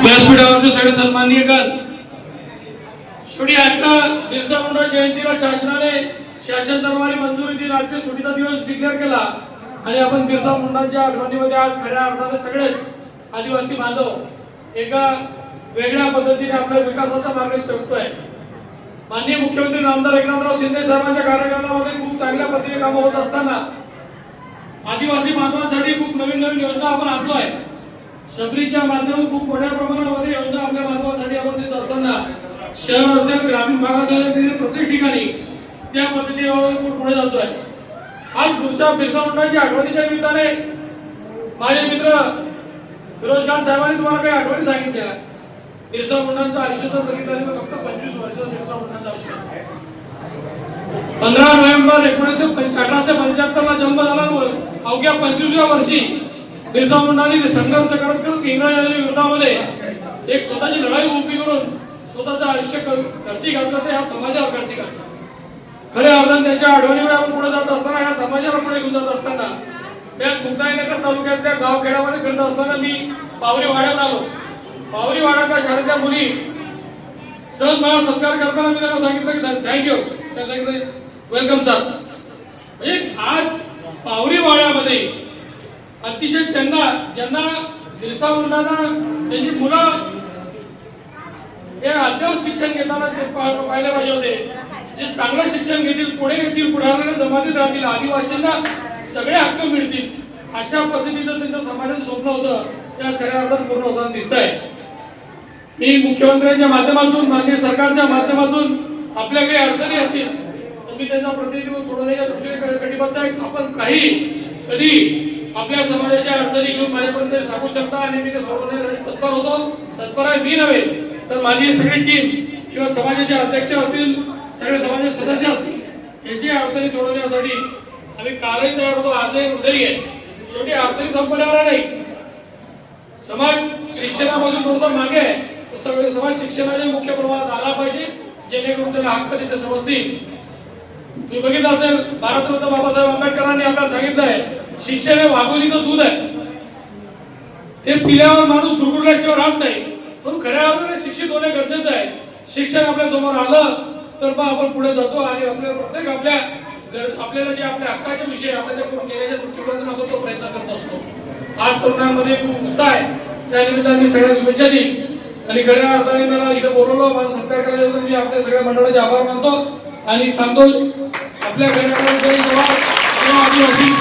व्यासपीठावरचे सगळे सन्माननीय गण, शेवटी आजच्या बिरसा मुंडा जयंतीला शासनाने शासन दरबारी मंजुरी दिन आजचे सुटीचा दिवस डिक्लेअर केला आणि आपण बिरसा मुंडांच्या आठवणीमध्ये आज खऱ्या अर्थाने सगळेच आदिवासी बांधव एका वेगळ्या पद्धतीने आपल्या विकासाचा मार्ग शोधतोय। माननीय मुख्यमंत्री नामदार एकनाथराव शिंदे साहेबांच्या कार्यकालामध्ये खूप चांगल्या पद्धतीने काम होत असताना आदिवासी बांधवांसाठी खूप नवीन नवीन योजना आपण आणतोय। शबरीच्या माध्यमातून खूप मोठ्या प्रमाणामध्ये योजना आपल्या बांधवांसाठी आपण देत असताना शहर असेल ग्रामीण भागातील प्रत्येक ठिकाणी त्या पद्धतीने पुढे जातोय। आज बिरसा मुंडांच्या आठवणीच्या निमित्ताने माझे मित्र फिरोज खान साहेबांनी तुम्हाला काही आठवणी सांगितल्या। बिरसा मुंडांचं आयुष्य तर बघितलं फक्त 25 वर्ष बिरसा मुंडांचं आयुष्य। 15 नोव्हेंबर 1875 ला जन्म झाला, अवघ्या 25व्या वर्षी बिरसा मुंडांनी संघर्ष करत इंग्रजांच्या विरोधामध्ये एक स्वतःची लढाई उभी करून स्वतःचं आयुष्य खर्ची घालतात, या समाजावर खर्ची घालतात। खऱ्या अर्थाने त्यांच्या आठवणीमुळे आपण पुढे जात असताना, या समाजाला पुढे घेऊन जात असताना त्या मुक्ताईनगर तालुक्यातल्या गावखेड्यामध्ये करत असताना मी पावरी वाड्यात आलो। पावरी वाड्याच्या शाळेतल्या मुली सहज मला सत्कार करताना मी त्यांना सांगितलं की थँक्यू, त्यांना सांगितलं वेलकम सर। म्हणजे आज पावरी वाड्यामध्ये अतिशय ज्यांना बिरसा मुंडांना त्यांची मुलं हे अद्याप शिक्षण घेताना ते पाहिले पाहिजे होते, जे चांगलं शिक्षण घेतील, पुढे येतील, पुढाऱ्याने समाधीत राहतील, आदिवासींना सगळे हक्क मिळतील, अशा पद्धतीचं त्यांचं समाजाचं स्वप्न होतं, त्या खऱ्या अर्थाने पूर्ण होताना दिसतंय। मी मुख्यमंत्र्यांच्या माध्यमातून, माननीय सरकारच्या माध्यमातून आपल्या काही अडचणी असतील तर मी त्यांचा प्रतिनिधित्व सोडवण्याच्या दृष्टीने कटिबद्ध आहे। आपण कधी आपल्या समाजाच्या अडचणी घेऊन माझ्यापर्यंत सांगू शकता आणि मी ते सोडवण्यासाठी तत्पर होतो। तत्पर आहे मी नव्हे तर माझी सगळी टीम किंवा समाजाचे अध्यक्ष असतील, सगळे समाजाचे सदस्य असतील, यांची अडचणी सोडवण्यासाठी आम्ही कालही तयार होतो, आजही उद्याही आहे। शेवटी अडचणी संपण्यावर नाही, समाज शिक्षणापासून थोडं मागे आहे, सगळे समाज शिक्षणाच्या मुख्य प्रवाहात आला पाहिजे, जेणेकरून त्याला हक्क तिथे समजतील। तुम्ही बघितलं असेल, भारतरत्न बाबासाहेब आंबेडकरांनी आपल्याला सांगितलंय शिक्षण हे वाघोलीचं दूध आहे, ते पिल्यावर माणूस गुरगुरल्याशिवाय राहत नाही, पण खऱ्या अर्थाने शिक्षित होणे गरजेचं आहे। शिक्षण आपल्या समोर आलं तर मग आपण पुढे जातो आणि आपल्याला प्रत्येक आपल्याला जे आपल्या हक्काचे विषय आपल्याला करून घेण्याच्या दृष्टिकोनातून आपण तो प्रयत्न करत असतो। आज तरुणांमध्ये खूप उत्साह आहे, त्या निमित्ताने मी सगळ्या शुभेच्छा देईन आणि खऱ्या अर्थाने मला इथं बोलवलं, मला सत्कार करायचा, मी आपल्या सगळ्या मंडळाचे आभार मानतो आणि थांबतो। आपल्या घरामध्ये आदिवासी